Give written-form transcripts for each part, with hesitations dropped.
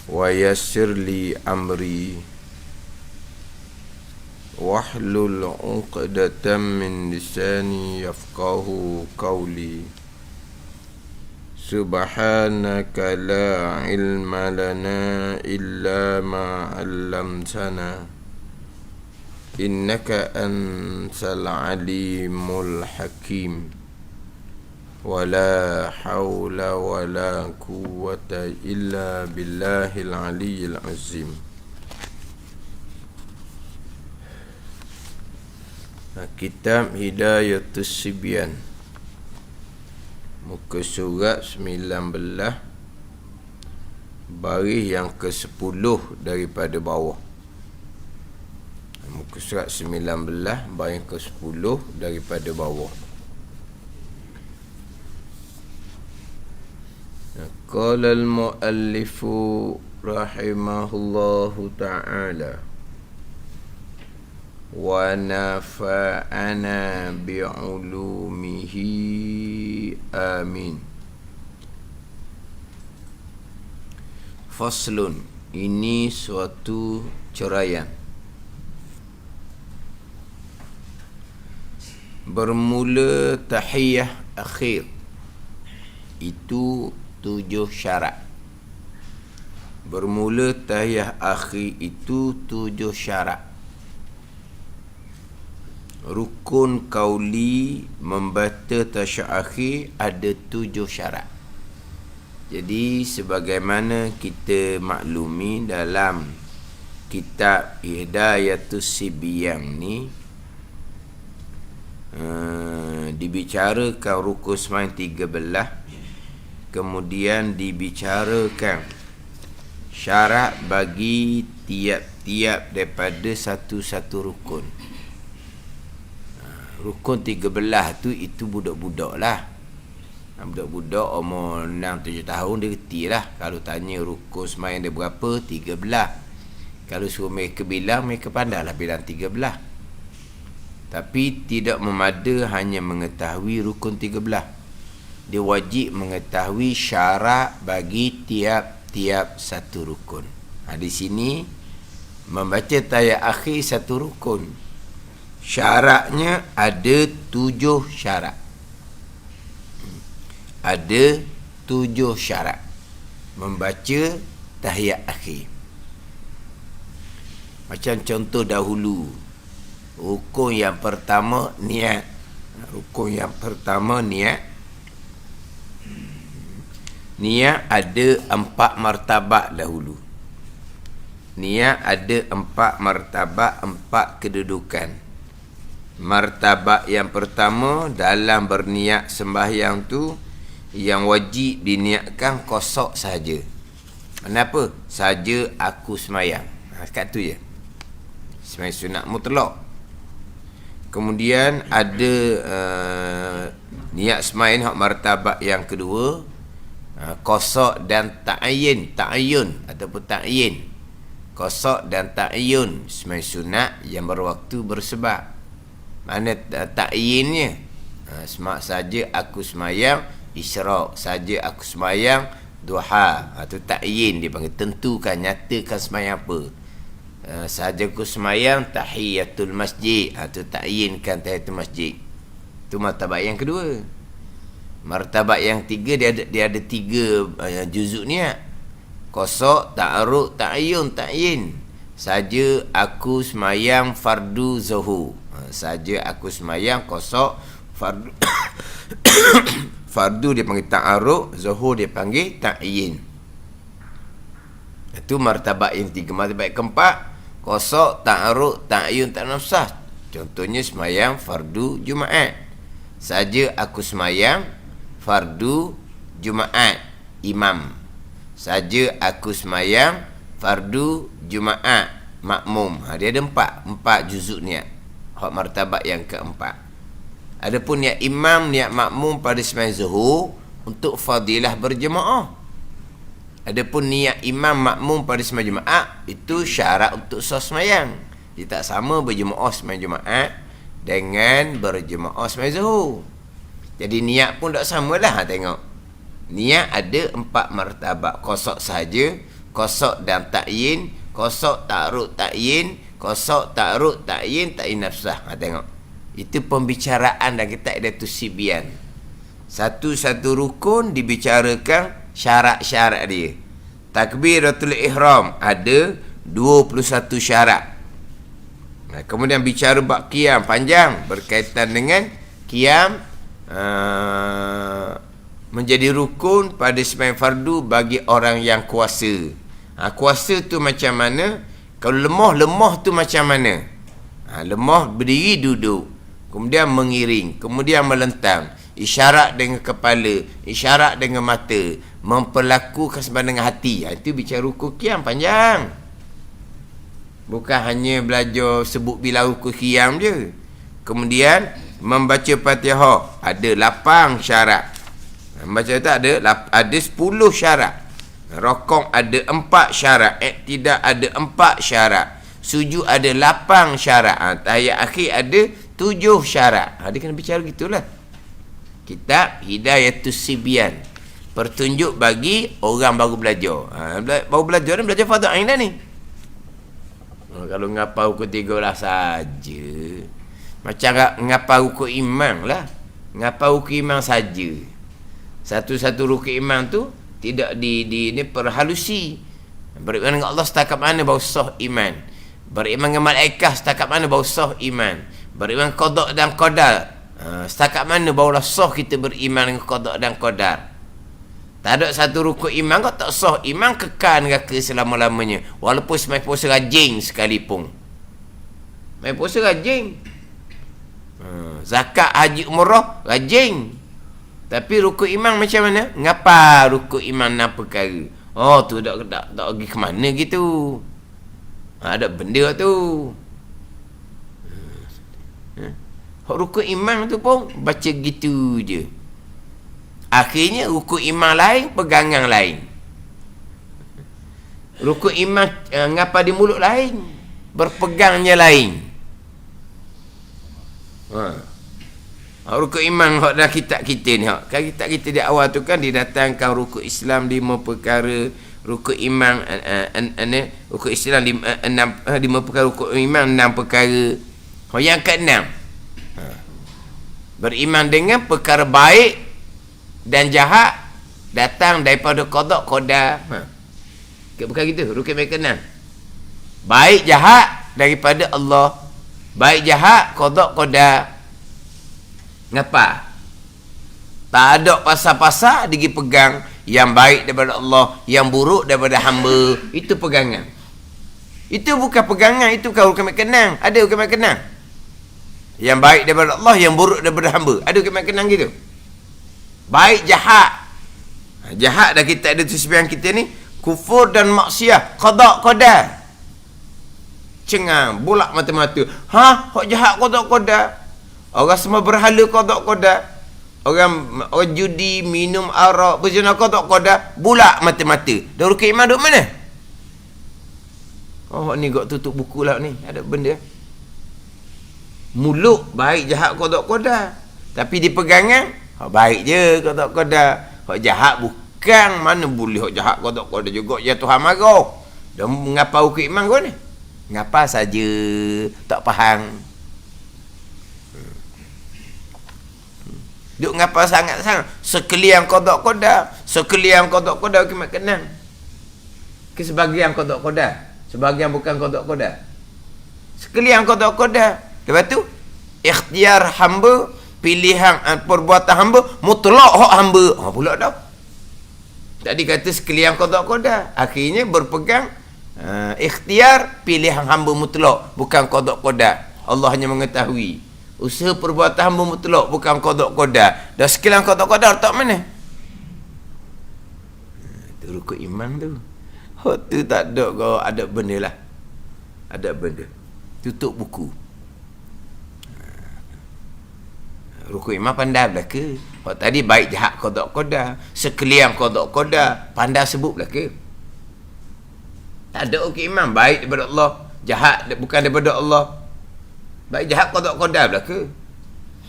wa yassir li amri wahlul 'uqdatam min lisani yafqahu qawli. Subhanaka la ilma lana illa ma 'allamtana innaka antal alimul hakim. Wala hawla wala quwwata illa billahil aliyyil azim. Kitab Hidayatus Sibyan, muka surat 19, baris yang ke-10 daripada bawah. Muka surat 19, baris yang ke-10 daripada bawah. Qala al-muallifu rahimahullahu ta'ala wa nafa'ana bi'ulumihi amin. Faslun, ini suatu ceraian. Bermula tahiyah akhir itu 7 syarat. Bermula tahiyah akhir itu 7 syarat. Rukun qauli membaca tasyahud akhir ada 7 syarat. Jadi sebagaimana kita maklumi dalam kitab Hidayatus Sibyan ni, dibicarakan rukun sembahyang 13, kemudian dibicarakan syarat bagi tiap-tiap daripada satu-satu rukun. Rukun 13 tu itu budak-budak lah. Budak-budak umur 6-7 tahun dia reti lah. Kalau tanya rukun sembahyang dia berapa, 13. Kalau suruh mereka bilang, mereka pandai lah bilang 13. Tapi tidak memada hanya mengetahui rukun 13. Dia wajib mengetahui syarat bagi tiap-tiap satu rukun. Di sini membaca tahiyat akhir satu rukun, syaratnya ada 7 syarat. Ada 7 syarat membaca tahiyat akhir. Macam contoh dahulu, rukun yang pertama niat. Rukun yang pertama niat. Niat ada 4 martabat dahulu. Niat ada 4 martabat, 4 kedudukan. Martabat yang pertama dalam berniat sembahyang tu, yang wajib diniatkan kosok saja. Kenapa? Saja aku sembahyang. Kat tu je. Sembahyang sunat mutlak. Kemudian ada niat sembahyang hak martabat yang kedua, qasad dan ta'ayyun ataupun ta'yin. Qasad dan ta'ayyun sembahyang sunat yang berwaktu bersebab. Mana ta'yinnya? Semak saja aku sembahyang isyraq, saja aku sembahyang duha. Itu ta'yin dia panggil, tentukan, nyatakan sembahyang apa. Saja aku sembahyang tahiyatul masjid, itu ta'yinkan tahiyatul masjid. Itu martabat yang kedua. Martabat yang tiga, dia ada 3 juzuk niat. Qasad, ta'arud, ta'ayyun, ta'yin. Saja aku semayang fardu zuhur. Saja aku semayang qasad, fardu fardu dia panggil ta'arud, zuhur dia panggil ta'yin. Itu martabat yang 3. Martabat yang keempat, qasad, ta'arud, ta'ayyun, tak nafsah. Contohnya semayang fardu Jumaat. Saja aku semayang fardu Jumaat imam. Saja aku semayang fardu Jumaat makmum. Dia ada 4 juzuk niat. Hak martabat yang keempat. Adapun niat imam, niat makmum pada sembahyang zuhur untuk fadilah berjemaah. Adapun niat imam makmum pada sembahyang Jumaat itu syarat untuk sah sembahyang. Dia tak sama berjemaah sembahyang Jumaat dengan berjemaah sembahyang zuhur. Jadi niat pun tak samalah. Tengok, niat ada 4 martabat. Qasad saja, Qasad dan ta'yin, qasad ta'rud ta'yin, qasad ta'rud ta'yin, ta'yin nafsah. Tengok. Itu pembicaraan dan kita ada tu sibian. Satu-satu rukun dibicarakan syarat-syarat dia. Takbiratul ihram ada 21 syarat. Kemudian bicara bab qiyam panjang berkaitan dengan qiyam menjadi rukun pada sembahyang fardu bagi orang yang kuasa. Kuasa tu macam mana? Kalau lemah tu macam mana? Lemah berdiri duduk, kemudian mengiring, kemudian melentang, isyarat dengan kepala, isyarat dengan mata, memperlakukan sebab dengan hati. Itu bicara rukun qiyam panjang. Bukan hanya belajar sebut bila rukun qiyam je. Kemudian membaca Fatihah ada 8 syarat. Membaca tu ada 10 syarat. Rokok ada 4 syarat. Iktidak ada 4 syarat. Sujud ada 8 syarat. Tahiyat akhir ada 7 syarat. Dia kena bicara gitulah. Kitab Hidayatus Sibyan, pertunjuk bagi orang baru belajar. Baru belajar ni belajar fardu ain dah ni. Kalau ngapal rukun 3 lah saja. Macam ngapal rukun imam lah. Ngapal rukun imam saja. Satu-satu rukun imam tu tidak di perhalusi. Beriman dengan Allah setakat mana baru sah iman. Beriman dengan malaikah setakat mana baru sah iman. Beriman qada dan qadar setakat mana barulah sah kita beriman dengan qada dan qadar. Tak ada satu rukun iman kau tak sah iman, kekal neraka selama-lamanya walaupun semai puasa rajin sekalipun. Semai puasa rajin, zakat haji umrah rajin, tapi rukun iman macam mana? Ngapa rukun iman 6 perkara? Tu tak pergi ke mana gitu. Ada benda tu. Rukun iman tu pun baca gitu je. Akhirnya rukun iman lain, pegangan lain. Rukun iman ngapa di mulut lain, berpegangnya lain. Rukun iman hak dalam kitab kita ni, kan kitab kita di awal tu kan didatangkan rukun Islam 5 perkara, rukun iman rukun Islam 5 perkara, rukun iman 6 perkara. Yang ke-6, beriman dengan perkara baik dan jahat datang daripada qada qadar. Bukan gitu, rukun yang ke-6. Baik jahat daripada Allah, baik jahat qada qadar. Ngapa? Tak ada pasal-pasal digi pegang yang baik daripada Allah, yang buruk daripada hamba. Itu pegangan. Itu bukan pegangan, itu bukan rukun yang ke-6. Ada rukun yang ke-6. Yang baik daripada Allah, yang buruk daripada hamba. Ada rukun yang ke-6 gitu. Baik jahat. Jahat dah kita ada tujuan kita ni, kufur dan maksiat, qada qadar. Cengang, bolak mata-mata. Hak jahat qada qadar. Orang semua berhala qada qadar. Orang judi, minum arak, berzina qada qadar, bolak mata-mata. Dah rukun iman duk mana? Ni gak tutup buku lah ni, ada benda. Mulut baik jahat qada qadar, tapi di pegangan baik je qada qadar. Hak jahat bukan, mana boleh hak jahat qada qadar juga ya Tuhan marah. Dah mengapa rukun iman kau ni? Ngapa saja tak faham. Duk ngapa sangat-sangat sekalian qada qadar, sekalian qada qadar kimat kenang. Ke sebahagian qada qadar, sebahagian bukan qada qadar. Sekalian qada qadar. Lepas tu ikhtiar hamba, pilihan perbuatan hamba mutlak hak hamba. Pula dah. Tadi kata sekalian qada qadar, akhirnya berpegang ikhtiar pilihan hamba mutlak, bukan qada qadar. Allah hanya mengetahui usaha perbuatan hamba mutlak, bukan qada qadar. Dah sekalian qada qadar tak mana? Itu rukun iman tu. Hak tu tak ada kau, ada benda lah. Ada benda. Tutup buku. Rukun iman pandai belaka. Hak tadi baik jahat qada qadar, sekalian qada qadar, pandai sebut belaka. Tak ada rukun iman baik daripada Allah, jahat bukan daripada Allah. Baik jahat qada qadar belaka.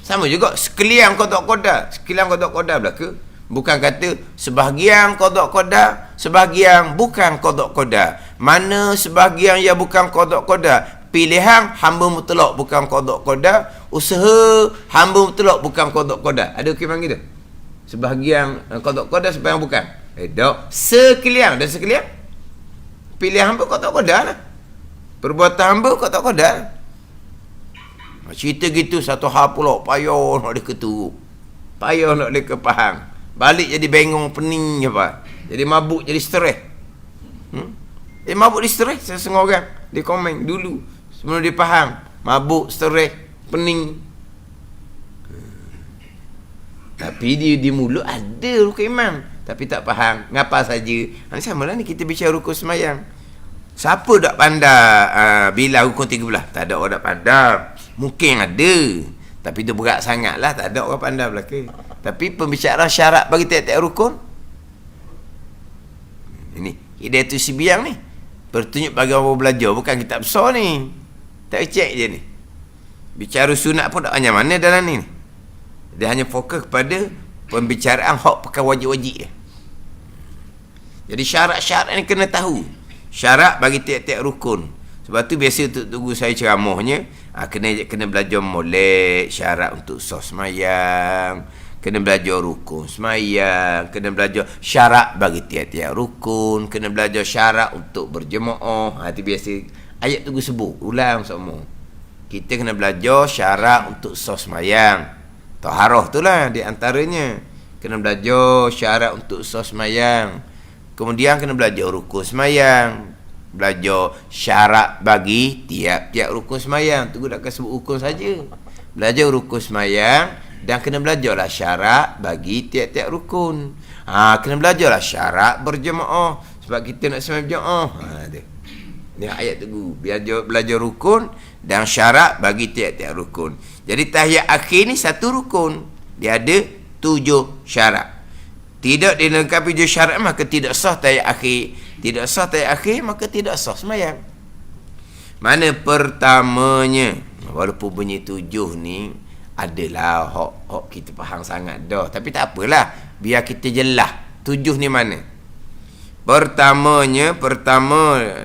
Sama juga sekalian qada qadar, sekalian qada qadar belaka. Bukan kata sebahagian qada qadar, sebahagian bukan qada qada. Mana sebahagian yang bukan qada qada? Pilihan hamba mutlak bukan qada qada, usaha hamba mutlak bukan qada qada. Ada hukuman gitu? Sebahagian qada qada, sebahagian bukan. Tak. Sekalian dan sekalian pilihan hamba qada qada lah. Perbuatan hamba qada qada. Cerita gitu satu hal pula payah nak diketuruk. Payah nak dikepahang. Balik jadi bengong pening apa. Jadi mabuk, jadi stres. Mabuk di stres setengah orang dia komen dulu sebelum dia faham. Mabuk, stres, pening. Tapi di mulut ada rukun iman, tapi tak faham. Ngapa saja? Ini sama lah ni kita bicara rukun semayang. Siapa tak pandai bila rukun 13? Tak ada orang tak pandai. Mungkin ada, tapi dia berat sangat lah. Tak ada orang pandai belakang. Tapi pembicaraan syarat bagi tiap-tiap rukun, ini Hidayatul Sibiang ni bertunjuk bagi orang belajar, bukan kitab besar ni. Tak cek je ni. Bicara sunat pun tak banyak mana dalam ni. Dia hanya fokus kepada pembicaraan hak pakai wajib-wajib je. Jadi syarat-syarat ni kena tahu. Syarat bagi tiap-tiap rukun. Sebab tu biasa tunggu saya ceramahnya, kena belajar molek syarat untuk sah semayang, kena belajar rukun semayang, kena belajar syarat bagi tiap-tiap rukun, kena belajar syarat untuk berjemaah. Itu biasa ayat tunggu sebut ulang semua. Kita kena belajar syarat untuk sah semayang. Taharah tu lah di antaranya. Kena belajar syarat untuk sah semayang. Kemudian kena belajar rukun semayang. Belajar syarat bagi tiap-tiap rukun semayang. Tunggu nak sebut rukun saja. Belajar rukun semayang dan kena belajarlah syarat bagi tiap-tiap rukun. Kena belajarlah syarat berjemaah sebab kita nak semayang berjemaah. Ni ayat tunggu. Belajar rukun dan syarat bagi tiap-tiap rukun. Jadi tahiyat akhir ni satu rukun. Dia ada 7 syarat. Tidak dilengkapi 7 syarat maka tidak sah tahiyat akhir. Tidak sah tahiyat akhir maka tidak sah semayang. Mana pertamanya, walaupun bunyi 7 ni adalah hok kita faham sangat dah, tapi tak apalah, biar kita jelas 7 ni mana. Pertama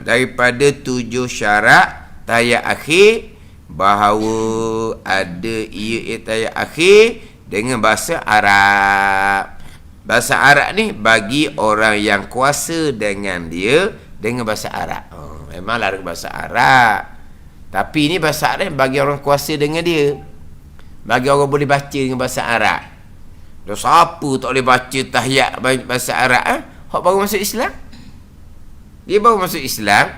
daripada 7 syarat tahiyat akhir, bahawa ada ia tahiyat akhir dengan bahasa Arab. Bahasa Arab ni bagi orang yang kuasa dengan dia dengan bahasa Arab. Memanglah dengan bahasa Arab. Tapi ni bahasa Arab bagi orang kuasa dengan dia. Bagi orang boleh baca dengan bahasa Arab. Dan siapa tak boleh baca tahiyat bahasa Arab? Hak baru masuk Islam. Dia baru masuk Islam.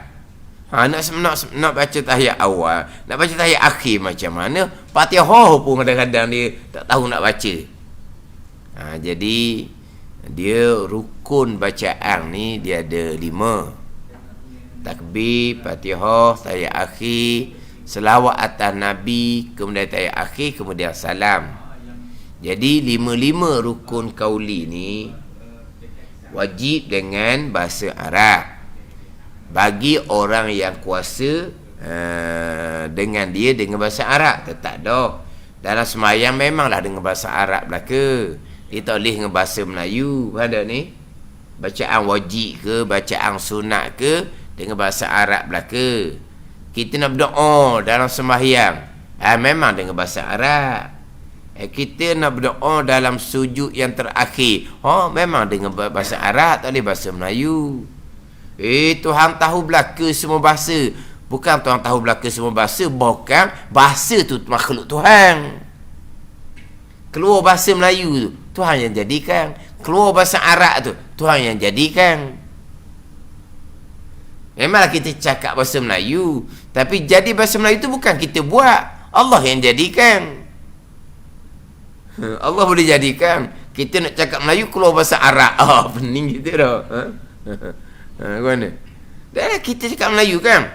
Nak baca tahiyat awal, nak baca tahiyat akhir macam mana? Fatihah pun kadang-kadang dia tak tahu nak baca. Jadi dia rukun bacaan ni dia ada 5. Takbir, Fatihah, tahiyat akhir, selawat atas Nabi, kemudian tahiyat akhir, kemudian salam. Jadi 5 rukun qauli ni wajib dengan bahasa Arab. Bagi orang yang kuasa dengan dia dengan bahasa Arab, tetap dah. Dalam semayang memanglah dengan bahasa Arab belaka. Dia tak boleh dengan bahasa Melayu. Ada ni bacaan wajib ke, bacaan sunat ke dengan bahasa Arab belaka. Kita nak berdoa dalam sembahyang, memang dengan bahasa Arab. Kita nak berdoa dalam sujud yang terakhir, memang dengan bahasa Arab, tak boleh bahasa Melayu. Tuhan tahu belaka semua bahasa. Bukan Tuhan tahu belaka semua bahasa, bukan bahasa tu makhluk Tuhan. Keluar bahasa Melayu tu Tuhan yang jadikan. Keluar bahasa Arab tu Tuhan yang jadikan. Memanglah kita cakap bahasa Melayu, tapi jadi bahasa Melayu tu bukan kita buat, Allah yang jadikan. Allah boleh jadikan. Kita nak cakap Melayu keluar bahasa Arab. Pening kita dah. Mana? Dah kita cakap Melayu kan.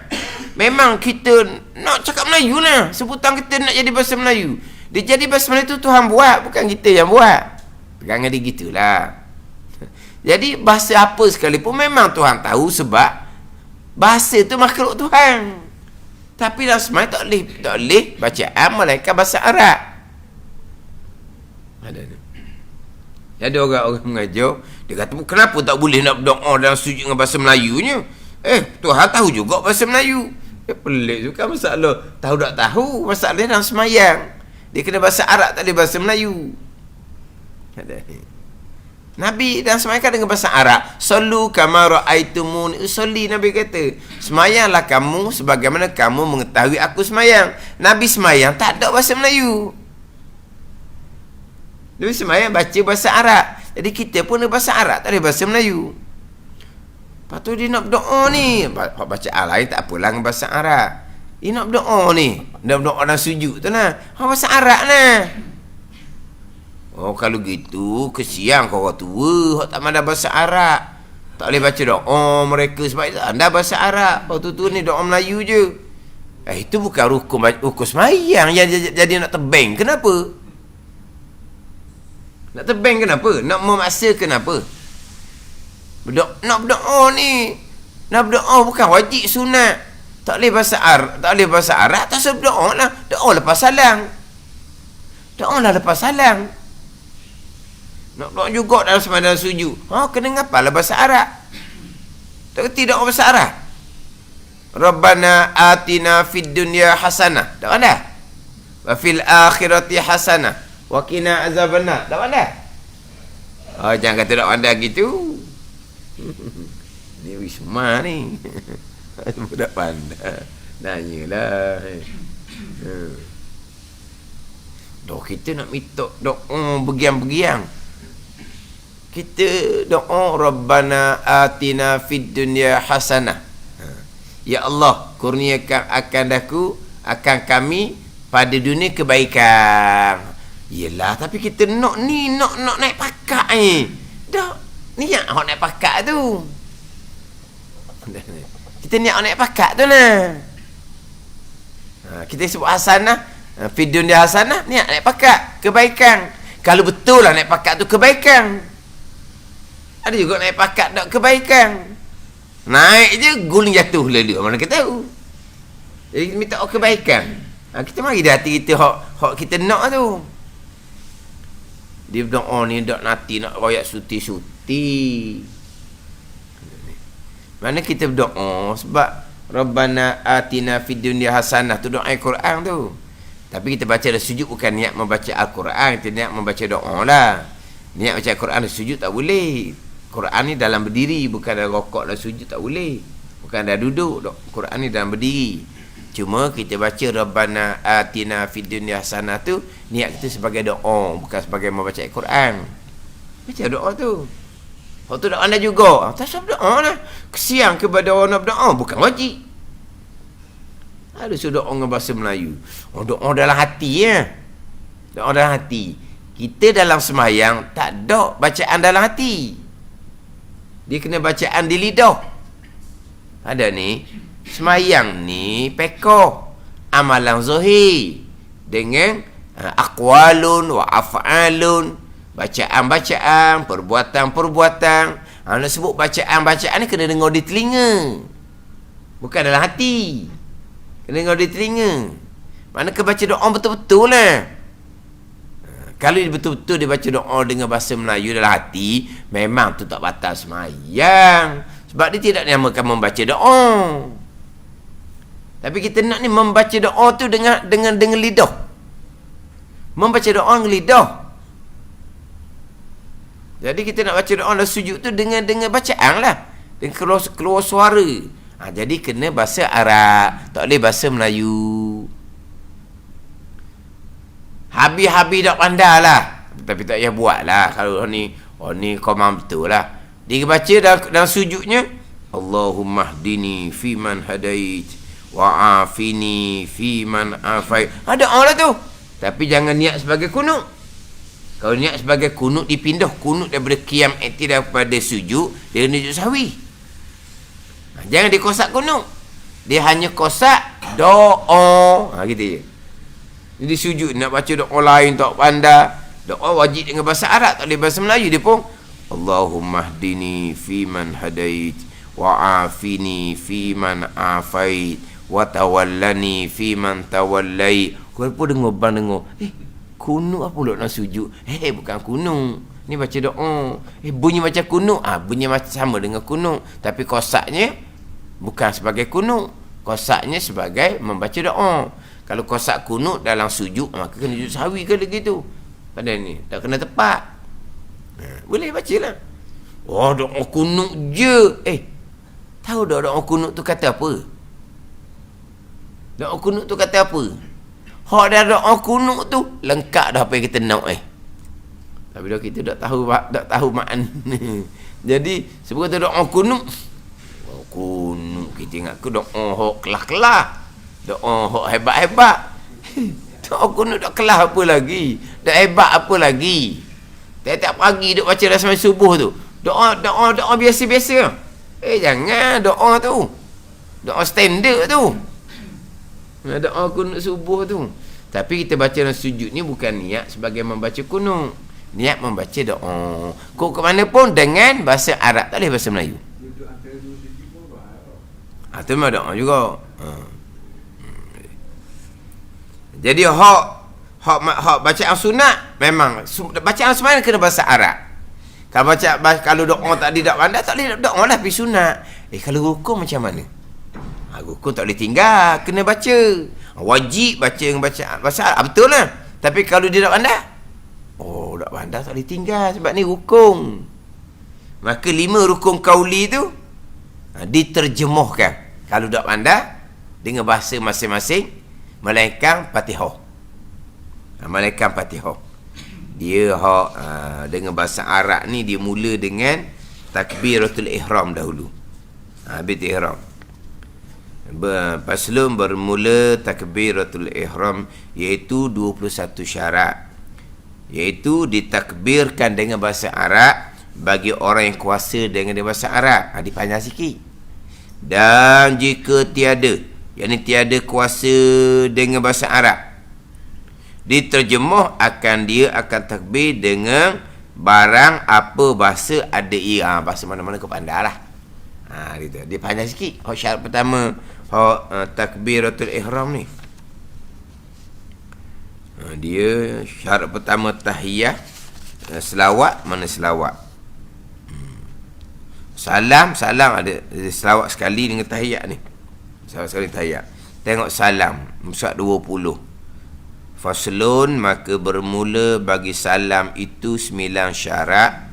Memang kita nak cakap Melayu lah. Sebutan kita nak jadi bahasa Melayu. Dia jadi bahasa Melayu tu Tuhan buat, bukan kita yang buat. Pegangan dia gitulah. Jadi bahasa apa sekalipun memang Tuhan tahu sebab bahasa tu makhluk Tuhan. Tapi dalam semayang tak boleh bacaan melainkan bahasa Arab. Ada orang mengajar Dia kata, kenapa tak boleh nak berdoa dalam sujud dengan bahasa Melayunya? Tuhan tahu juga bahasa Melayu. Pelik juga masalah. Tahu tak tahu, masalah dalam semayang. Dia kena bahasa Arab, tak boleh bahasa Melayu. Nabi dalam semayang kan dengan bahasa Arab. Sallu kama ra'aitumuni usolli, Nabi kata. Semayanglah kamu sebagaimana kamu mengetahui aku semayang. Nabi semayang tak ada bahasa Melayu. Nabi semayang baca bahasa Arab. Jadi kita pun ada bahasa Arab, tak ada bahasa Melayu. Lepas tu dia nak berdoa ni. Baca lain tak apalah dengan bahasa Arab. Dia nak berdoa ni. Dia berdoa dalam sujud tu lah. Bahasa Arab lah. Oh, kalau gitu, kesian kau orang tua. Hak tak mandang bahasa Arab. Tak boleh baca doa mereka sebab itu anda bahasa Arab. Waktu tu ni doa Melayu je. Itu bukan rukun semayang yang jadi nak tebeng. Kenapa? Nak tebeng kenapa? Nak memaksa kenapa? Nak berdoa ni. Nak berdoa bukan wajib, sunat. Tak boleh bahasa Arab. Tak boleh bahasa Arab, tak usah berdoa lah. Doa lepas salam. Doa lah lepas salam. Nak doa juga dalam sembahyang sujud. Kena ngapal lah bahasa Arab. Tak kerti doa bahasa Arab. Rabbana atina fid dunya hasanah. Tak ada. Wa fil akhirati hasanah. Wa qina azabannar. Tak ada. Jangan kata tak ada gitu. Ni Wisma ni. Budak pandai. Nanyalah. Doa kita nak minta doa begiang-begiang. Kita doa Rabbana atina fid dunya hasanah. Ya Allah, kurniakan akan kami pada dunia kebaikan. Yelah, tapi kita nak naik pakak ni. Dah niat nak naik pakak tu. Kita niat naik pakak tu lah. Kita sebut hasanah, fid dunya hasanah, niat naik pakak, kebaikan. Kalau betul lah naik pakak tu kebaikan. Ada juga naik pakat tak kebaikan. Naik je guling jatuh lalu. Mana kita tahu. Jadi kita minta kebaikan. Kita mari dah hati kita hak kita nak tu. Dia berdoa ni tak nanti nak royak suti-suti. Mana kita berdoa sebab Rabbana atina fid dunya hasanah tu doa Al-Quran tu. Tapi kita baca dah sujud bukan niat membaca Al-Quran, kita niat membaca doa lah. Niat baca Al-Quran sujud tak boleh. Quran ni dalam berdiri, bukan dalam rokok dan sujud, tak boleh. Bukan dah duduk. Quran ni dalam berdiri. Cuma kita baca Rabbana atina fid dunya hasanah tu, niat kita sebagai doa, bukan sebagai membaca Al-Quran. Baca doa tu. Waktu doa anda juga. Tak usah berdoa lah. Kesian kepada orang nak berdoa, bukan wajib. Ada suruh doa dengan bahasa Melayu. Doa dalam hati ya. Doa dalam hati. Kita dalam semayang tak ada bacaan dalam hati. Dia kena bacaan di lidah. Ada ni, semayang ni pekoh amalan zahir dengan aqwalun wa af'alun, bacaan-bacaan, perbuatan-perbuatan. Nak sebut bacaan-bacaan ni kena dengar di telinga, bukan dalam hati. Kena dengar di telinga. Mana ke baca doa betul-betul lah. Kalau dia betul-betul dia baca doa dengan bahasa Melayu dalam hati, memang tu tak batal semayang. Sebab dia tidak namakan membaca doa. Tapi kita nak ni membaca doa tu dengan lidah. Membaca doa dengan lidah. Jadi kita nak baca doa dalam sujud tu dengan bacaan lah. Dengan keluar suara. Jadi kena bahasa Arab, tak boleh bahasa Melayu. Habis-habis tak pandai lah. Tapi tak payah buat lah. Kalau ni komang betul lah. Dia baca dalam sujudnya, Allahumma hdini fiman hadait wa afini fiman afait. Ada Allah tu. Tapi jangan niat sebagai kunut. Kalau niat sebagai kunut, dipindah kunut daripada qiyam i'tidal pada sujud, dia kena sujud sahwi. Jangan dia kosak kunut. Dia hanya kosak doa. Gitu je. Jadi sujud nak baca doa lain tak pandai. Doa wajib dengan bahasa Arab, tak boleh bahasa Melayu. Dia pun Allahumma hdini fiman hadait wa afini fiman afait wa tawallani fiman tawallai. Kau pun dengar kunut apa pula nak sujud? Bukan kunut. Ni baca doa. Bunyi macam kunut. Bunyi macam sama dengan kunut. Tapi kosaknya bukan sebagai kunut. Kosaknya sebagai membaca doa. Kalau kosak kunut dalam sujud, maka kena sujud sahwi ke begitu. Pada ni tak kena tepat. Boleh baca lah. Doa kunut je. Tahu tak doa kunut tu kata apa? Doa kunut tu kata apa? Hak dah doa kunut tu lengkap dah apa yang kita nak. Tapi dah kita tak tahu makna. Jadi sebab kata doa kunut, kita ingat ke doa hak kelah-kelah, doa hak hebat-hebat. Doa kunut tak kelah apa lagi, tak hebat apa lagi. Tiap-tiap pagi duk baca dah sampai subuh tu. Doa biasa-biasa. Jangan doa tu. Doa standard tu. Doa kunut subuh tu. Tapi kita baca dalam sujud ni bukan niat sebagai membaca kunut. Niat membaca doa. Kok ke mana pun dengan bahasa Arab, tak boleh bahasa Melayu. Itu memang doa juga. Jadi hak bacaan sunat memang bacaan sembahyang kena bahasa Arab. Kalau doa tadi tak pandai, tak boleh doa lah pergi sunat. Kalau rukun macam mana? Rukun tak boleh tinggal, kena baca. Wajib baca dengan bacaan bahasa Arab, betul lah. Tapi kalau dia tak pandai, tak pandai tak boleh tinggal, sebab ni rukun. Maka 5 rukun qauli tu diterjemahkan kalau tak pandai dengan bahasa masing-masing, melainkan Fatihah. Melainkan Fatihah. Dia dengan bahasa Arab ni dia mula dengan takbiratul ihram dahulu. Habis ihram. Paslun bermula takbiratul ihram, iaitu 21 syarat. Iaitu ditakbirkan dengan bahasa Arab bagi orang yang kuasa dengan bahasa Arab. Dipanjang sikit. Dan jika tiada, yakni tiada kuasa dengan bahasa Arab, diterjemah dia akan takbir dengan barang apa bahasa ada ia. Bahasa mana-mana kau pandai lah. Gitu. Dia panjang sikit. Syarat pertama takbiratul ihram ni. Dia syarat pertama tahiyah, selawat, mana selawat. Salam ada selawat sekali dengan tahiyat ni. Selawat sekali tahiyat. Tengok salam surat 20. Faslun, maka bermula bagi salam itu 9 syarat.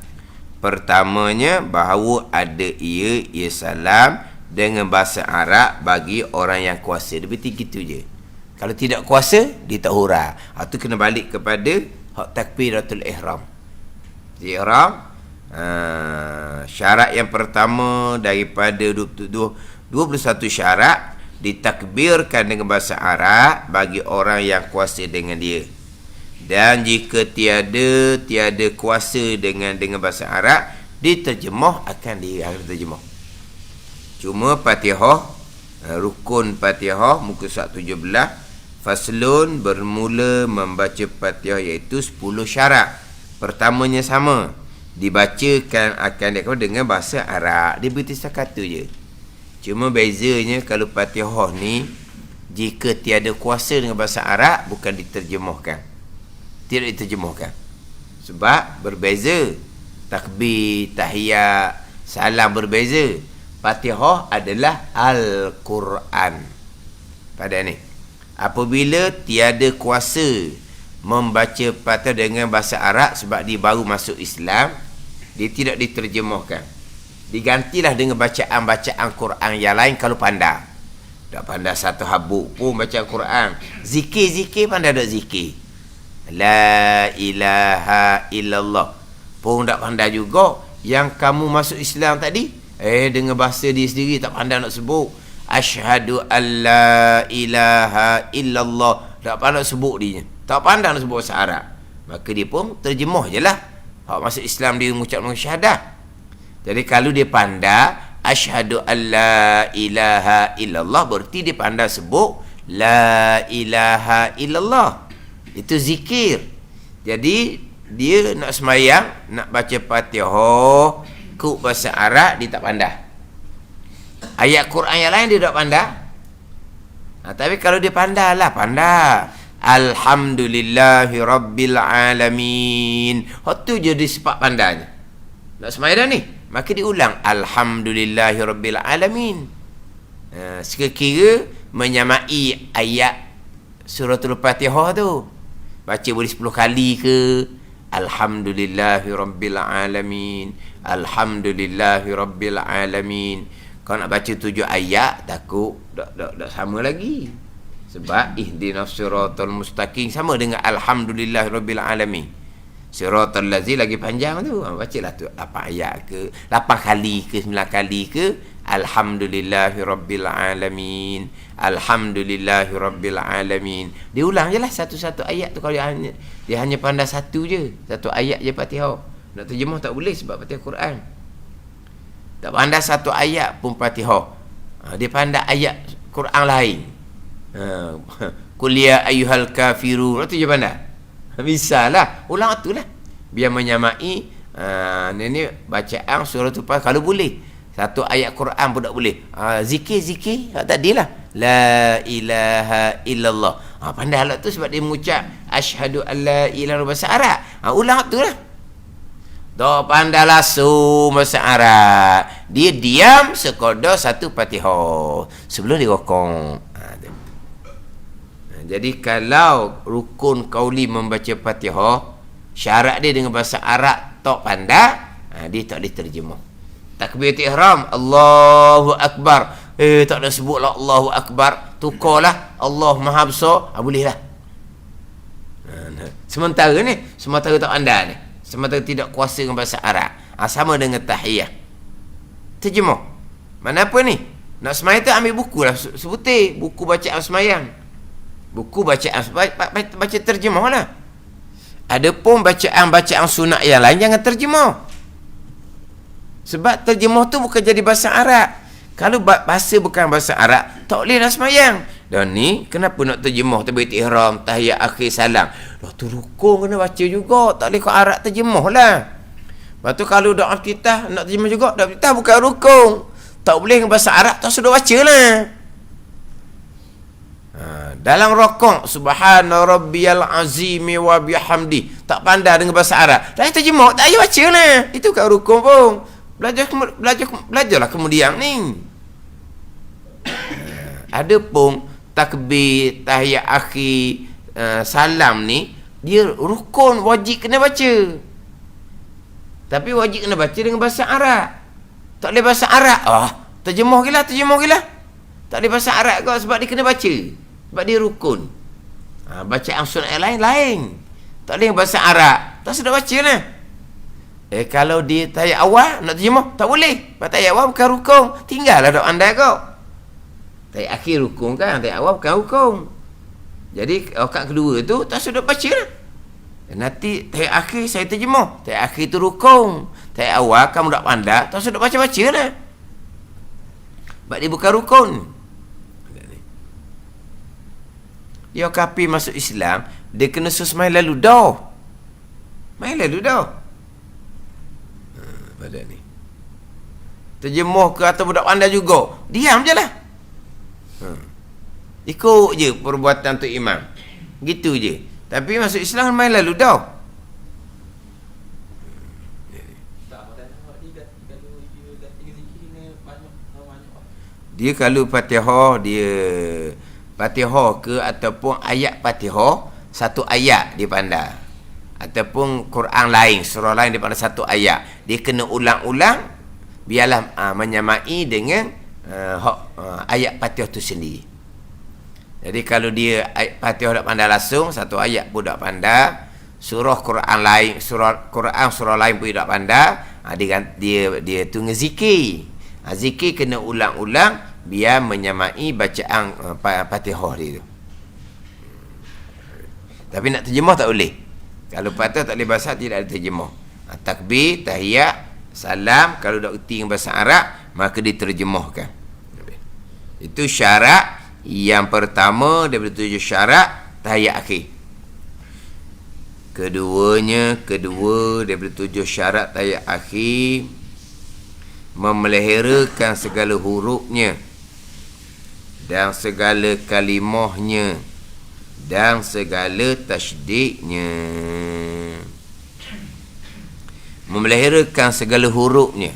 Pertamanya bahawa ada ia salam dengan bahasa Arab bagi orang yang kuasa. Lebih tinggi tu je. Kalau tidak kuasa, dia tak hurah. Itu kena balik kepada takbiratul ihram. Ihram, syarat yang pertama daripada 21 syarat ditakbirkan dengan bahasa Arab bagi orang yang kuasa dengan dia. Dan jika tiada kuasa dengan bahasa Arab, diterjemah akan diterjemah. Cuma Fatihah, rukun Fatihah muka surat 17, faslun bermula membaca Fatihah iaitu 10 syarat. Pertamanya sama, dibacakan akan dengan bahasa Arab. Dia bertisah kata je. Cuma bezanya kalau Fatihah ni, jika tiada kuasa dengan bahasa Arab, bukan diterjemahkan. Tidak diterjemahkan. Sebab berbeza. Takbir, tahiyat, salam berbeza. Fatihah adalah Al-Quran. Pada ni, apabila tiada kuasa membaca Fatihah dengan bahasa Arab sebab dia baru masuk Islam, dia tidak diterjemahkan. Digantilah dengan bacaan-bacaan Quran yang lain kalau pandai. Tak pandai satu habuk pun baca Quran. Zikir-zikir pandai tak zikir. La ilaha illallah pun tak pandai juga. Yang kamu masuk Islam tadi, dengan bahasa dia sendiri tak pandai nak sebut. Asyhadu an la ilaha illallah, tak pandai nak sebut dia. Tak pandai nak sebut bahasa Arab. Maka dia pun terjemah je lah. Hak masuk Islam dia mengucapkan syahadah. Jadi kalau dia pandai asyhadu an la ilaha illallah, berarti dia pandai sebut la ilaha illallah. Itu zikir. Jadi dia nak sembahyang, nak baca Fatihah kut bahasa Arab, dia tak pandai. Ayat Quran yang lain dia tak pandai. Tapi kalau dia pandai lah, pandai Alhamdulillahi Rabbil Alamin. Hak tu jadi sebab pandanya. Nak semaya dah ni, maka diulang Alhamdulillahi Rabbil Alamin. Sekira menyamai ayat suratul Fatihah tu. Baca boleh 10 kali ke, Alhamdulillahi Rabbil Alamin, Alhamdulillahi Rabbil Alamin. Kau nak baca 7 ayat, takut tak sama lagi. Sebab ihdinas siratal mustaqim sama dengan Alhamdulillahi Rabbil Alamin. Siratal lazi lagi panjang tu. Bacalah tu 8 ayat ke, 8 kali ke, 9 kali ke, Alhamdulillahi Rabbil Alamin, Alhamdulillahi Rabbil Alamin. Diulang je lah satu-satu ayat tu. Kalau dia hanya pandai satu je, satu ayat je Fatihah, nak terjemah tak boleh sebab Fatihah Quran. Tak pandai satu ayat pun Fatihah, dia pandai ayat Quran lain. Qul ya ayyuhal kafirun, itu je pandai. Bisa lah, ulang tu lah. Biar menyamai ni bacaan surah tu kalau boleh. Satu ayat Quran pun tak boleh. Zikir tadi lah. La ilaha illallah. Pandai halak tu sebab dia mengucap asyhadu an la ilaha illallah bahasa Arab. Ulang tu lah. Tak pandai langsung bahasa Arab. Dia diam sekadar satu Fatihah sebelum dia rokok. Jadi kalau rukun qauli membaca Fatihah, syarat dia dengan bahasa Arab tak pandai, dia tak diterjemah. Takbiratul ihram, Allahu Akbar. Tak ada sebutlah Allahu Akbar, tukarlah Allah Maha Besar, boleh lah. Sementara tak pandai ni, sementara tidak kuasa dengan bahasa Arab, sama dengan tahiyah. Terjemah. Mana apa ni? Nak semayang tu ambil buku lah, sebutir buku bacaan semayang. Buku bacaan, baca terjemah lah. Adapun bacaan sunat yang lain jangan terjemah. Sebab terjemah tu bukan jadi bahasa Arab. Kalau bahasa bukan bahasa Arab, tak boleh dah semayang. Dan ni kenapa nak terjemah takbiratul ihram, tahiyat akhir salam? Tu rukun kena baca juga, tak boleh kau Arab terjemah lah. Lepas tu kalau doa iftitah nak terjemah juga, doa iftitah bukan rukun, tak boleh dengan bahasa Arab, tak sudah baca lah. Dalam rokok subhana rabbiyal azimi wa bihamdi, tak pandai dengan bahasa Arab, dah terjemah, tak payah baca lah. Itu kan rukun pun. Belajarlah kemudian ni. Ada pun takbir, tahiyat akhir, salam ni, dia rukun, wajib kena baca. Tapi wajib kena baca dengan bahasa Arab. Tak boleh bahasa Arab, terjemah gila. Tak boleh bahasa Arab kau sebab dia kena baca. Sebab dia rukun. Bacaan sunat yang lain. Tak boleh bahasa Arab, tak sudah baca lah. Kalau dia tahiyat awal nak terjemah, tak boleh. Sebab tahiyat awal bukan rukun, tinggallah dok andai kau. Tahiyat akhir rukun kan, tahiyat awal bukan rukun. Jadi rakaat kedua tu tak sudah baca lah. Nanti tahiyat akhir saya terjemah, tahiyat akhir tu rukun, tahiyat awal kamu tak pandai, tak sudah baca-baca lah. Sebab dia bukan rukun. Dia kafir masuk Islam, dia kena susmai lalu dah. Main lalu dah. Pada ni. Terjemah ke atau budak pandai juga, diam je lah. Ikut je perbuatan tu imam. Gitu je. Tapi masuk Islam main lalu dah. Dia kalau Fatihah, Fatihah ke ataupun ayat Fatihah, satu ayat dia pandai. Ataupun Quran lain, surah lain dia pandai satu ayat. Dia kena ulang-ulang, biarlah menyamai dengan ayat Fatihah tu sendiri. Jadi kalau dia ayat Fatihah tak pandai langsung, satu ayat pun tak pandai, surah Quran lain, surah lain pun tak pandai, dia tu ngezikir. Zikir kena ulang-ulang biar menyamai bacaan Fatihah dia tu. Tapi nak terjemah tak boleh. Kalau Fatihah tak boleh bahasa, tidak ada terjemah. Takbir, tahiyat, salam, kalau tak erti dengan bahasa Arab, maka diterjemahkan. Itu syarat yang pertama daripada 7 syarat tahiyat akhir. Kedua daripada 7 syarat tahiyat akhir, memeliharakan segala hurufnya dan segala kalimahnya dan segala tasydiknya. Memeliharakan segala hurufnya.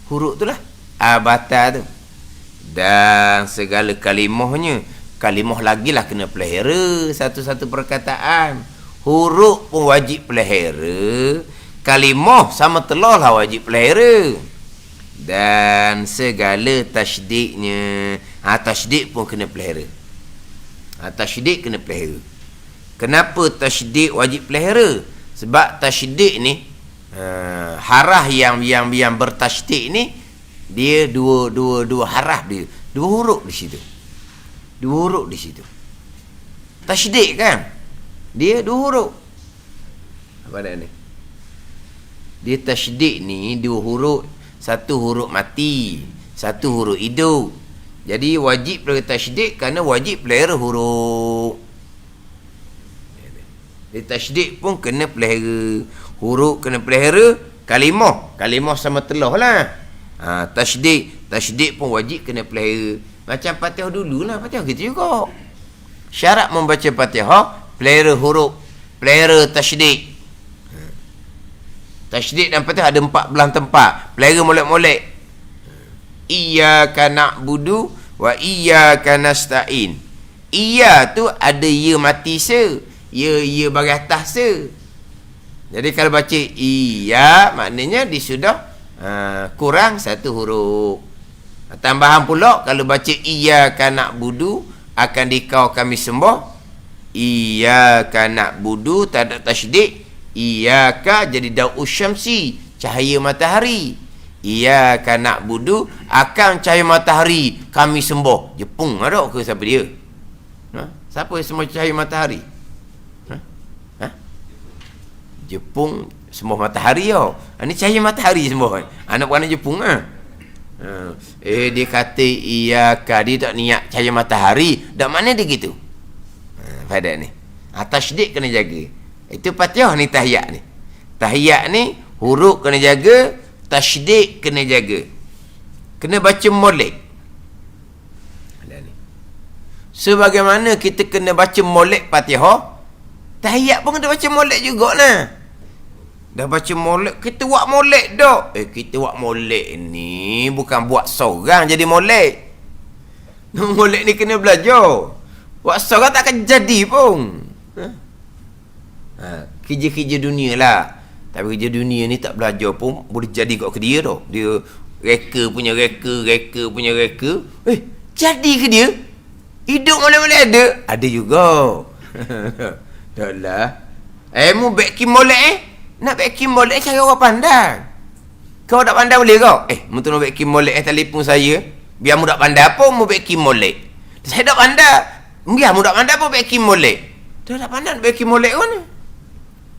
Huruf tu lah abata tu. Dan segala kalimahnya. Kalimah lagi lah kena pelihara satu-satu perkataan. Huruf pun wajib pelihara. Kalimah sama telur lah wajib pelihara. Dan segala tasydiknya. Tasydik pun kena pelihara. Tasydik kena pelihara. Kenapa tasydik wajib pelihara? Sebab tasydik ni harah yang bertasydik ni, dia dua harah dia. Dua huruf di situ. Dua huruf di situ. Tasydik kan? Dia dua huruf. Apa dah ni? Dia tasydik ni dua huruf. Satu huruf mati, satu huruf hidup. Jadi wajib pelihara tasydik kerana wajib pelihara huruf. Dia tasydik pun kena pelihara. Huruf kena pelihara. Kalimah sama telah lah. Tasydik pun wajib kena pelihara. Macam Fatihah dulu lah. Fatihah gitu juga. Syarat membaca Fatihah, pelihara huruf, pelihara tasydik. Tasydik dan Fatihah ada 14 tempat. Pelihara molek-molek. Iyyaka na'budu wa iyyaka nasta'in. Iya tu ada ya mati se. Ya bagi atas se. Jadi kalau baca iya, maknanya dia sudah kurang satu huruf. Tambahan pula kalau baca iyyaka na'budu, akan dikau kami sembah. Iyyaka na'budu tak ada tasydik. Iyyaka jadi dawu syamsi, cahaya matahari. Iyyaka na'budu, akan cahaya matahari kami sembah. Jepung ada ke siapa dia? Siapa yang sembah cahaya matahari? Jepung sembah matahari tau. Ini cahaya matahari sembah. Anak bukan Jepung dia kata iyyaka, dia tak niat cahaya matahari. Dak mana dia gitu? Pada ni. Tasydik kena jaga. Itu Fatihah ni, tahiyat ni. Tahiyat ni huruf kena jaga, tasydik kena jaga. Kena baca molek. Sebagaimana kita kena baca molek Fatihah, tahiyat pun kena baca molek jugalah. Dah baca molek, kita buat molek dah. Kita buat molek ni bukan buat seorang jadi molek. Molek ni kena belajar. Buat seorang takkan jadi pun. Kerja-kerja dunia lah. Tapi kerja dunia ni tak belajar pun boleh jadi kat ke dia dah. Dia reka punya reka punya reka. Jadi ke dia? Hidup mana-mana ada? Ada juga. Tak lah. Mu backing molek nak backing molek cari orang pandai. Kau tak pandai boleh kau? Mu tu nak backing molek telefon saya. Biar mu tak pandai apa mu backing molek. Saya tak pandai. Biar mu tak pandai apa backing molek. Dia tak pandai nak backing molek mana?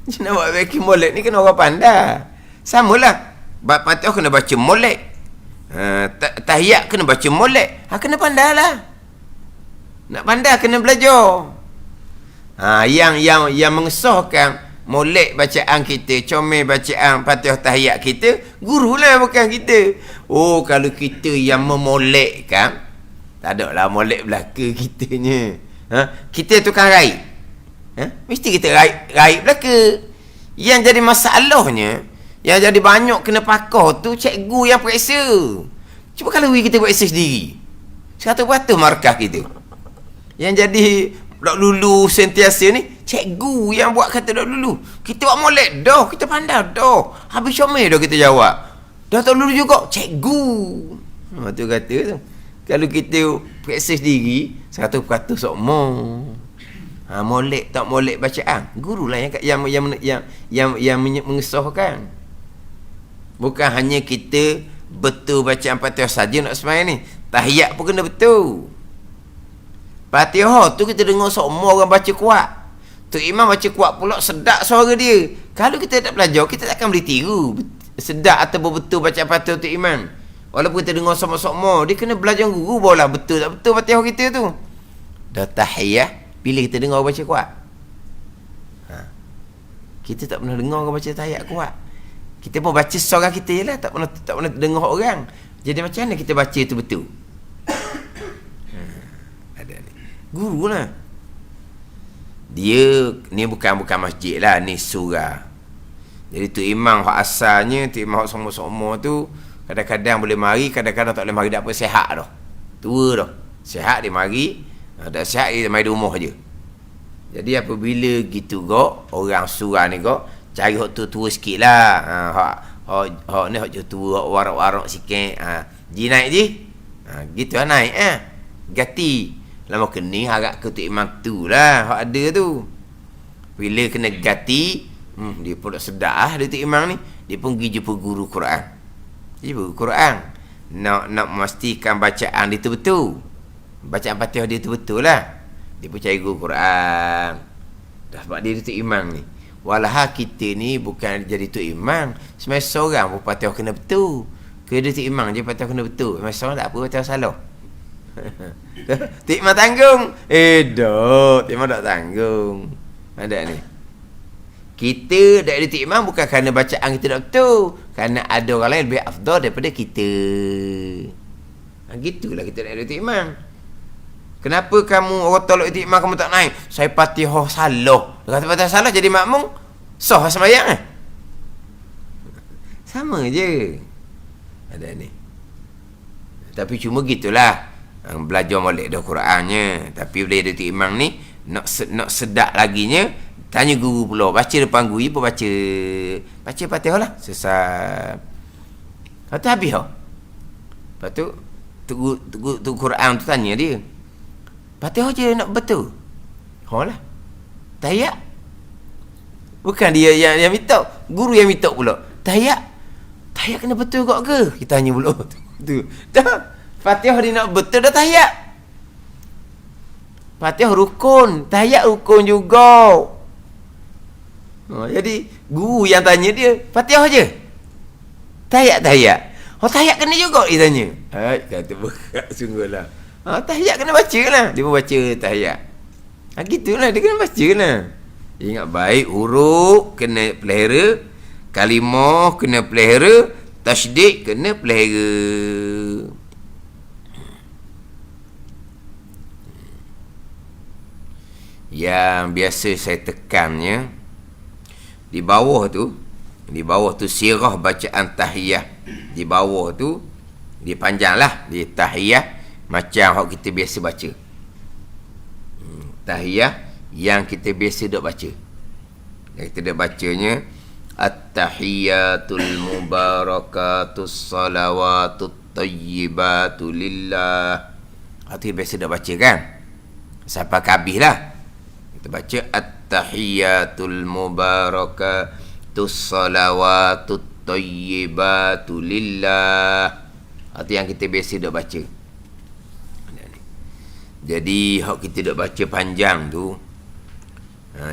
Nak buat backing molek ni kena orang pandai. Samalah. Fatihah kena baca molek. Tahiyat kena baca molek. Kena pandai lah. Nak pandai kena belajar. Yang mengesahkan molek bacaan kita, comel bacaan Fatihah tahiyat kita, guru lah bukan kita. Kalau kita yang memolekkan, tak ada lah molek belaka kitanya. Kita tukang raib. Mesti kita raib belaka. Yang jadi masalahnya, yang jadi banyak kena pakar tu cikgu yang periksa. Cuba kalau kita periksa sendiri, 100% markah kita. Yang jadi dok lulu sentiasa ni cikgu yang buat kata dok lulu. Kita buat molek dah, kita pandai dah. Habis comel dah kita jawab. Dah tak lulu juga cikgu. Tu kata tu. Kalau kita periksa sendiri 100% sokmo. Molek tak molek bacaan, gurulah yang mengesahkan. Bukan hanya kita betul bacaan Fatihah saja nak sembahyang ni. Tahiyat pun kena betul. Fatihah tu kita dengar semua orang baca kuat. Tu imam baca kuat pula sedap suara dia. Kalau kita tak belajar, kita takkan boleh tiru sedap atau betul baca Fatihah tu imam. Walaupun kita dengar sama-sama, dia kena belajar guru barulah betul tak betul Fatihah kita tu. Dah tahiyah, bila kita dengar orang baca kuat. Kita tak pernah dengar orang baca tahiyat kuat. Kita pun baca seorang kita je lah, tak pernah dengar orang. Jadi macam mana kita baca tu betul? Guru lah. Dia ni bukan masjid lah, ni surah. Jadi tu imam hak asalnya, tu imam hak semua-semua tu kadang-kadang boleh mari, kadang-kadang tak boleh mari, tak apa, sihat dah. Tua dah. Sihat dia mari, tak sihat dia mari di rumah je. Jadi apabila gitu kok, orang surah ni kok cari hak tua sikit lah. Hak ni hak tua, hak warak-warak sikit. Ji naik je. Gitu lah naik Gati. Lama kena harap ke tu imam tu lah, hak ada tu. Bila kena gati, dia pun tak sedar dia tu imam ni. Dia pun pergi jumpa guru Quran. Dia jumpa Quran. Nak memastikan bacaan dia tu betul. Bacaan Fatihah dia tu betul lah. Dia pun cari guru Quran. Dah sebab dia tu imam ni. Walah kita ni bukan jadi tu imam. Semasa seorang pun Fatihah kena betul. Ke dia tu imam je Fatihah kena betul. Semasa seorang tak apa Fatihah salah. Tik imam tanggung. Dok, tik imam tak tanggung. Ada ni. Kita dak ada tik imam bukan kerana bacaan kita tak betul, kerana ada orang lain lebih afdal daripada kita. Gitulah kita dak ada tik imam. Kenapa kamu orang tolak tik imam kamu tak naik? Saya Fatihah salah. Kata Fatihah salah jadi makmum sah sembahyang Sama je. Ada ni. Tapi cuma gitulah. Belajar molek dah Qurannya. Tapi bila ada tik imam ni nak sedap laginya, tanya guru pula, baca depan guru pun baca Fatihah lah sesat. Lepas tu habis lepas tu tu Quran tu tanya dia, Fatihah je nak betul lah tahiyat. Bukan dia yang minta, guru yang minta pula tahiyat kena betul kok ke, kita tanya pula tu dah. Fatihah dia nak betul dah tahiyat. Fatihah rukun, tahiyat rukun juga. Jadi guru yang tanya dia, Fatihah je. Tahiyat. Tahiyat kena juga dia tanya. Kata berat sungguhlah. Tahiyat kena baca lah. Dia pun baca tahiyat. Gitulah dia kena baca lah. Ingat baik, huruf kena pelihara, kalimah kena pelihara, tasydid kena pelihara. Yang biasa saya tekannya di bawah tu sirah bacaan tahiyah. Di bawah tu dia panjanglah, dia tahiyah macam hak kita biasa baca. Tahiyah yang kita biasa dok baca. Yang kita dok bacanya at-tahiyatul mubarakatus salawatut tayyibatu lillah. Itu biasa dok baca kan? Sampai habis lah. Kita baca at-tahiyatul mubarakatus salawatut tayyibatu lillah. Itu yang kita biasa dok baca. Jadi hak kita dok baca panjang tu,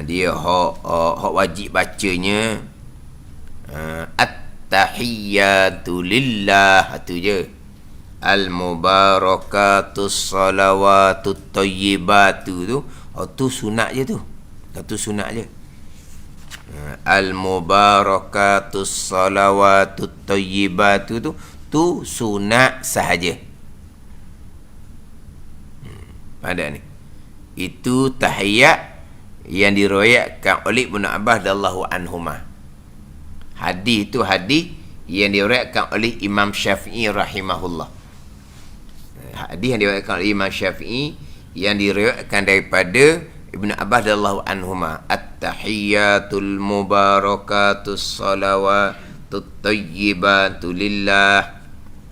dia hak wajib bacanya at-tahiyatu lillah, itu je. Al-mubarakatus salawatut tayyibatu tu, tu sunat je tu. Itu sunat je. Al-mubarakatus salawatut tayyibatu tu sunat sahaja. Ada ni. Itu tahiyat yang diriwayatkan oleh Ibnu Abbas radhiyallahu anhuma. Hadis itu hadis yang diriwayatkan oleh Imam Syafi'i rahimahullah. Hadis yang diriwayatkan oleh Imam Syafi'i yang diriwayatkan daripada Ibnu Abbas radhiyallahu anhuma, at-tahiyatul mubarakatus salawatut tayyibatu lillah.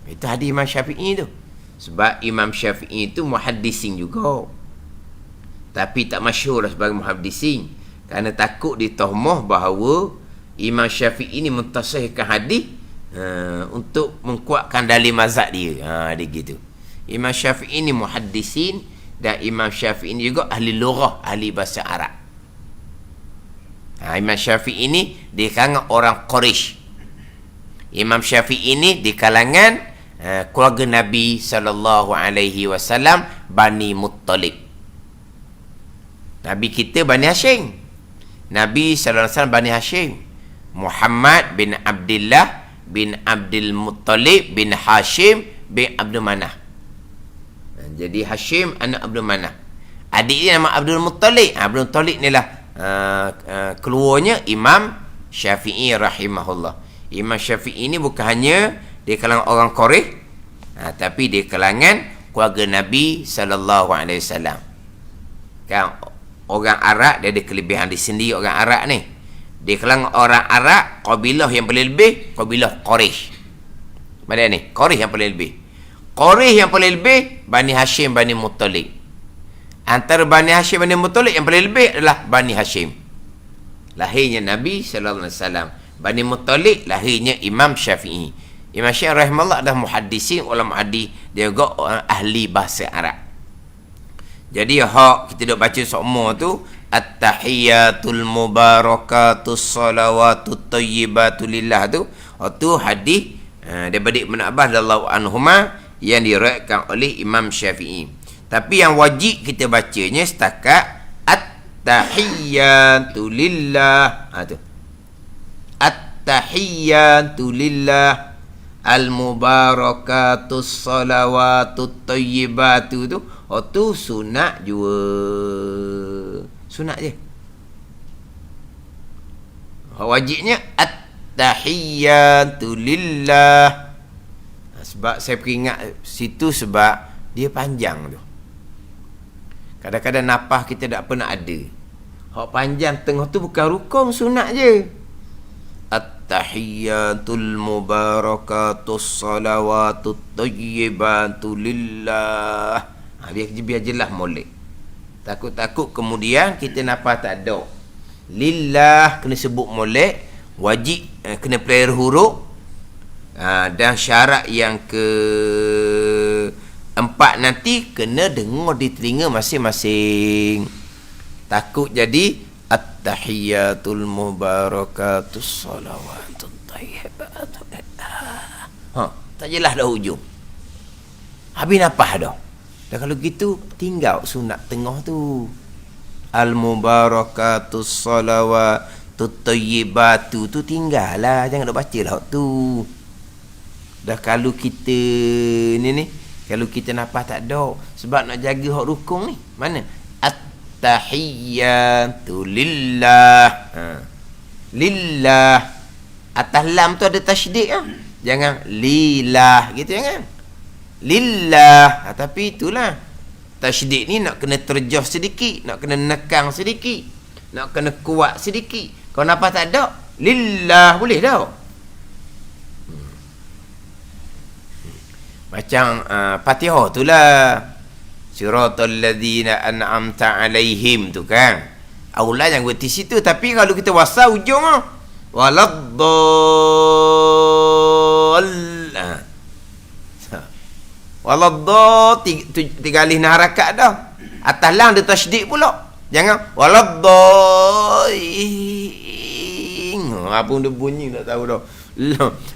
Itu hadis Imam Syafi'i tu. Sebab Imam Syafi'i itu muhaddisin juga, tapi tak masyhur sebagai muhaddisin kerana takut ditahmah bahawa Imam Syafi'i ini mentasihkan hadis untuk mengkuatkan dalil mazhab dia. Dia gitu. Imam Syafi'i ini muhaddisin, dan Imam Syafi'i ini juga ahli lughah, ahli bahasa Arab. Imam Syafi'i ini di kalangan orang Quraisy. Imam Syafi'i ini di kalangan keluarga Nabi sallallahu alaihi wasallam, Bani Muttalib. Nabi kita Bani Hashim. Nabi sallallahu alaihi wasallam Bani Hashim. Muhammad bin Abdullah bin Abdul Muttalib bin Hashim bin Abdul Manaf. Jadi Hashim anak Abdul Manaf. Adik dia nama Abdul Muttalib. Abdul Muttalib ni lah keluarnya Imam Syafi'i rahimahullah. Imam Syafi'i ni bukan hanya dia kalangan orang Quraisy, tapi dia kalangan keluarga Nabi sallallahu alaihi wasallam. Kan orang Arab dia ada kelebihan di sendiri orang Arab ni. Dia kalangan orang Arab, kabilah yang paling lebih kabilah Quraisy. Mana ni? Quraisy yang paling lebih. Quraisy yang paling lebih Bani Hashim Bani Muttalib. Antara Bani Hashim Bani Muttalib yang paling lebih adalah Bani Hashim. Lahirnya Nabi sallallahu alaihi wasallam. Bani Muttalib lahirnya Imam Syafi'i. Imam Syafi'i rahimahullah adalah muhaddisin, ulama hadis, dia juga ahli bahasa Arab. Jadi hak kita dok baca semua tu at-tahiyatul mubarakatus salawatut thayyibatu lillah tu hadis daripada Ibn Abbas radhiyallahu anhuma yang diriwayatkan oleh Imam Syafi'i. Tapi yang wajib kita bacanya setakat at-tahiyatu lillah. Tu. At-tahiyatu lillah al-mubarakatus salawatut thayyibatu tu. Tu sunat jua. Sunat je. Wajibnya at-tahiyatu lillah. Sebab saya peringat situ sebab dia panjang tu. Kadang-kadang napah kita tak pernah ada. Hak panjang tengah tu bukan rukun, sunat je. At-tahiyyatul mubarakatus salawatut thayyibatu lillah. Biar jelas molek. Takut-takut kemudian kita napah tak ada. Lillah kena sebut molek, wajib kena player huruf. Dan syarat yang empat nanti kena dengar di telinga masing-masing. Takut jadi at-tahiyyatul mubarakatus salawatut thayyibatu. Tak jelas dah hujung. Habis napah dah. Dan kalau gitu tinggal sunat tengah tu. Al-mubarakatus salawatut thayyibatu tu tinggallah, jangan nak bacalah tu. Dah kalau kita ni kalau kita napah tak ada sebab nak jaga hak rukun ni. Mana? At-tahiyyatu lillah. Lillah. Atas lam tu ada tasydid ah. Jangan lillah gitu, jangan. Lillah. Tapi itulah. Tasydid ni nak kena terjah sedikit, nak kena nekang sedikit, nak kena kuat sedikit. Kalau napah tak ada, lillah boleh dah. Macam Fatihah tu lah. Siratal ladzina an'amta alaihim tu kan. Aula yang buat di situ. Tapi kalau kita wasal ujung waladdall. Waladdall tiga alif na harakat dah. Atas lam dia tasydid pula. Jangan waladdall. Apa dia bunyi tak tahu dah.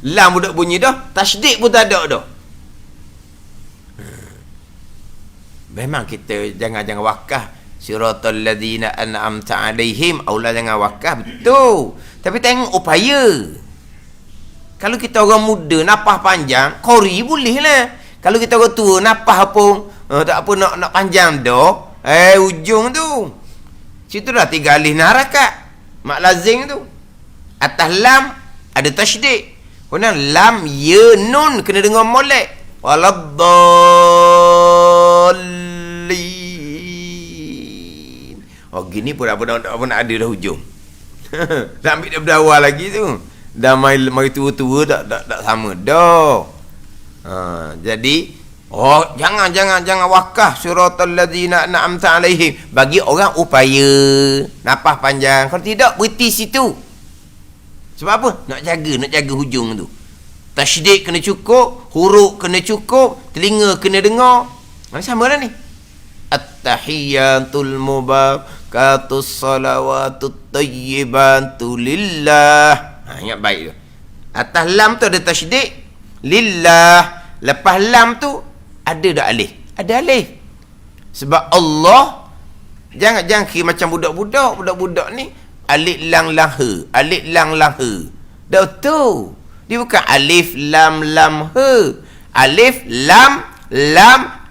Lam budak bunyi dah, tasydid pun tak ada dah. Memang kita jangan wakaf siratal ladzina an'amta alaihim, aula jangan wakaf betul. Tapi tengok upaya. Kalau kita orang muda napah panjang, qori boleh lah. Kalau kita orang tua napah apa tak apa nak panjang dah. Ujung tu. Situ dah tiga alif na harakat. Mak lazim tu. Atas lam ada tasydid. Kemudian lam ya nun kena dengar molek. Waladdall. Gini pun apa nak ada dah hujung. Dah ambil daripada awal lagi tu. Dah mari tua-tua tak sama dah. Jadi jangan wakaf siratal ladzina an'amta alaihim. Bagi orang upaya napah panjang. Kalau tidak berhenti situ. Sebab apa? Nak jaga hujung tu. Tasydid kena cukup, huruf kena cukup, telinga kena dengar. Sama lah ni. At-tahiyyatul mubarakatus salawatut thayyibatu lillah. Ingat baik tu. Atas lam tu ada tasydid, lillah. Lepas lam tu ada dah alif. Ada alif. Sebab Allah jangan kira macam budak-budak ni alif lang he. Dah tu. Dia bukan alif lam he. Alif lam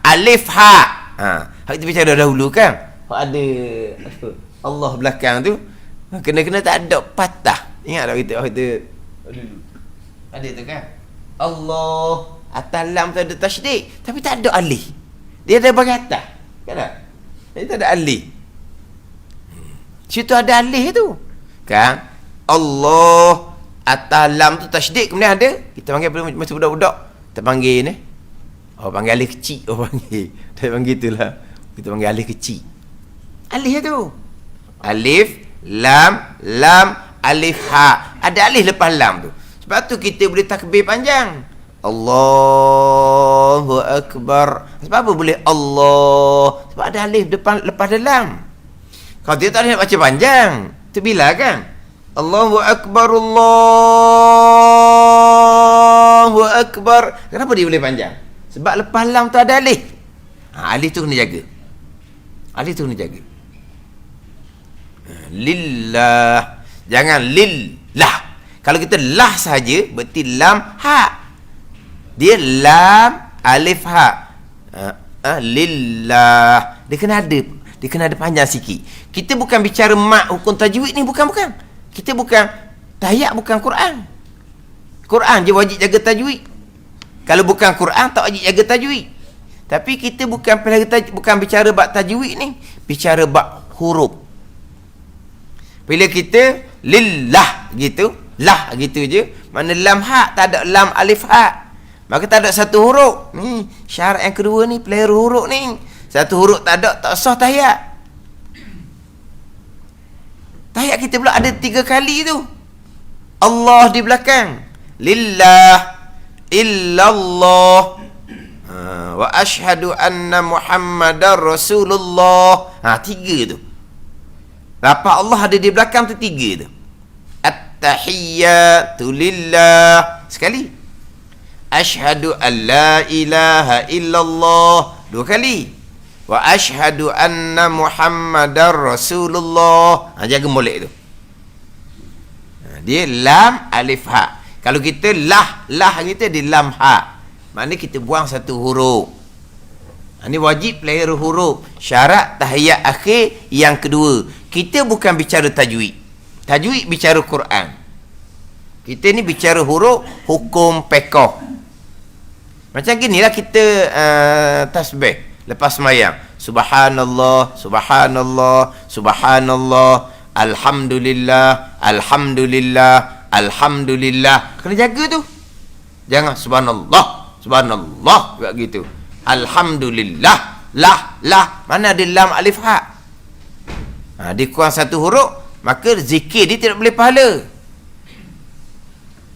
alif ha. Kita bicara dahulu kan. hok ada Allah belakang tu, kena tak ada patah. Ingat tak kita ada tu kan? Allah atas lam tu ada tasydid, tapi tak ada alif. Dia ada bagi atas. Kan tak? Dia tak ada alif. Situ ada alif tu. Kan? Allah atas lam tu tasydid, kemudian ada kita panggil macam budak-budak. Kita panggil ni. Oh, panggil alif kecil. Oh, panggil. Dia panggil itulah. Kita panggil alif kecil. Alif tu. Alif, lam, alif, ha. Ada alif lepas lam tu. Sebab tu kita boleh takbir panjang. Allahu Akbar. Sebab apa boleh Allah? Sebab ada alif depan lepas ada lam. Kalau dia tak nak baca panjang, tu bila kan? Allahu Akbar, Allahu Akbar. Kenapa dia boleh panjang? Sebab lepas lam tu ada alif. Alif tu kena jaga. Alif tu kena jaga. Lillah. Jangan lillah. Kalau kita lah saja, berarti lam ha. Dia lam alif ha. Lillah. Dia kena ada panjang sikit. Kita bukan bicara mak hukum tajwid ni, bukan. Kita bukan tahiyat, bukan Quran. Quran je wajib jaga tajwid. Kalau bukan Quran tak wajib jaga tajwid. Tapi kita bukan bicara bab tajwid ni, bicara bab huruf. Bila kita lillah gitu, lah gitu je, mana lam ha, tak ada lam alif ha, maka tak ada satu huruf. Ni syarat yang kedua ni, pelihara huruf ni. Satu huruf tak ada, tak sah tahiyat. Tahiyat kita pula ada 3 kali tu. Allah di belakang. Lillah, illallah, wa ashhadu anna Muhammadar Rasulullah. 3 tu. Lafaz Allah ada di belakang tu 3 tu. At-tahiyyatu lillah. Sekali. Ashhadu an la ilaha illallah. 2 kali. Wa ashhadu anna Muhammadar Rasulullah. Jaga molek tu. Dia lam alif ha. Kalau kita lah kita di lam ha. Maknanya kita buang satu huruf. Ini wajib pelihara huruf. Syarat tahiyat akhir yang kedua. Kita bukan bicara tajwid. Tajwid bicara Quran. Kita ni bicara huruf hukum pekoh. Macam ginilah kita tasbih lepas sembahyang. Subhanallah, subhanallah, subhanallah, alhamdulillah, alhamdulillah, alhamdulillah. Kena jaga tu. Jangan subhanallah, subhanallah buat gitu. Alhamdulillah, lah, mana ada lam alif ha. Dia kurang satu huruf, maka zikir dia tidak boleh pahala.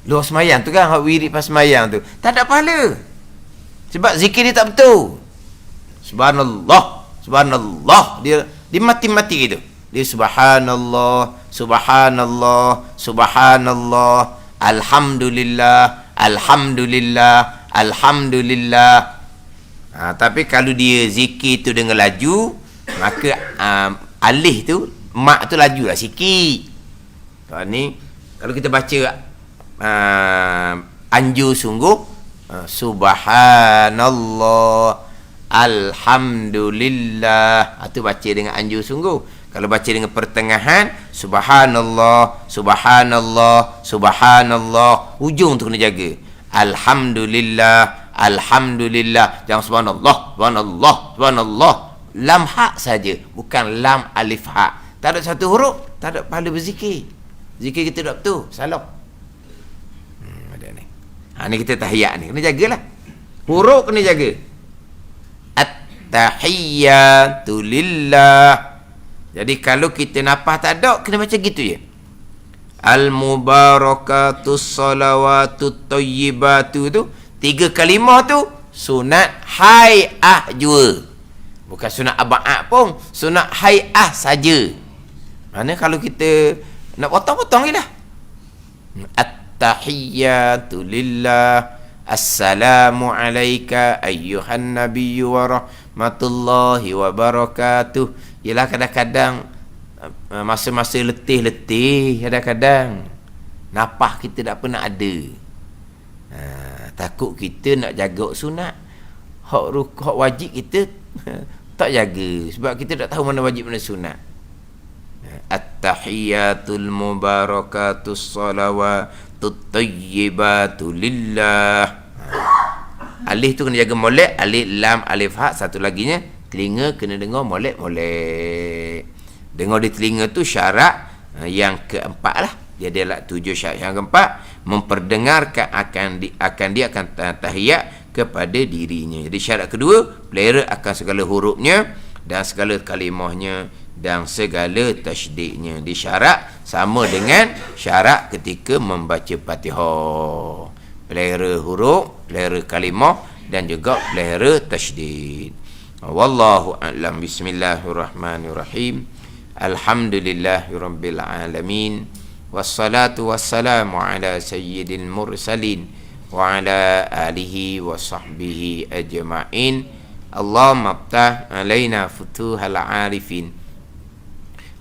Luar semayang tu kan, hak wirid pas semayang tu, tak ada pahala. Sebab zikir dia tak betul. Subhanallah, subhanallah, dia mati-mati gitu. Dia subhanallah, subhanallah, subhanallah, alhamdulillah, alhamdulillah, alhamdulillah. Tapi kalau dia zikir tu dengan laju, maka alih tu, mak tu laju lah sikit. Ni kalau kita baca anjur sungguh, subhanallah, alhamdulillah, tu baca dengan anjur sungguh. Kalau baca dengan pertengahan, subhanallah, subhanallah, subhanallah, hujung tu kena jaga. Alhamdulillah, alhamdulillah. Jangan subhanallah, subhanallah, subhanallah. Lam hak saja, bukan lam alif hak. Tak ada satu huruf, tak ada pahala berzikir. Zikir kita tak betul, salah. Ada ni. Ni kita tahiyat ni, kena jagalah. Huruf kena jaga. At-tahiyyatu lillah. Jadi kalau kita nafas tak ada, kena macam gitu je. Al-mubarakatus salawatut tayyibatu tu, 3 kalimah tu sunat hai'ah jua. Bukan sunat aba'ah pun, sunat hai'ah saja. Mana kalau kita nak potong-potong je dah. At-tahiyyatu lillah. Assalamu alayka ayyuhan nabiyyu wa rahmatullahi wa barakatuh. Ialah kadang-kadang masa-masa letih-letih, kadang-kadang napah kita tak pernah ada. Takut kita nak jaga sunat, hak wajib kita tak jaga sebab kita tak tahu mana wajib mana sunat. At-tahiyatul mubarakatus salawatut tayyibatu lillah. Alif tu kena jaga molek, alif lam alif ha, satu laginya telinga kena dengar molek. Dengar di telinga tu syarat yang keempat lah. Dia adalah 7 syarat yang keempat, memperdengarkan akan dia akan tahiyat kepada dirinya. Jadi syarat kedua, pelera akan segala hurufnya dan segala kalimahnya dan segala tasydidnya. Di syarat sama dengan syarat ketika membaca Fatihah. Pelera huruf, pelera kalimah dan juga pelera tasydid. Wallahu a'lam. Bismillahirrahmanirrahim. Alhamdulillahirabbil alamin. Wassalatu wassalamu ala sayyidil mursalin wa ala alihi wa sahbihi ajma'in. Allahumma aftah alaina futuhal arifin.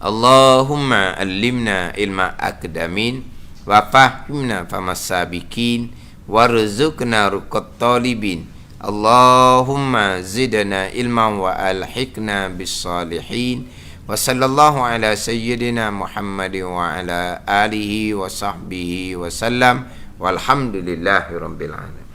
Allahumma allimna ilma akdamin wa fahimna famas sabiqin warzuqna ruqat talibin. Allahumma zidna ilman wa alhiqna bis salihin. Wa sallallahu ala sayyidina Muhammadin wa ala alihi wa sahbihi wa sallam. Walhamdulillahi rabbil alamin.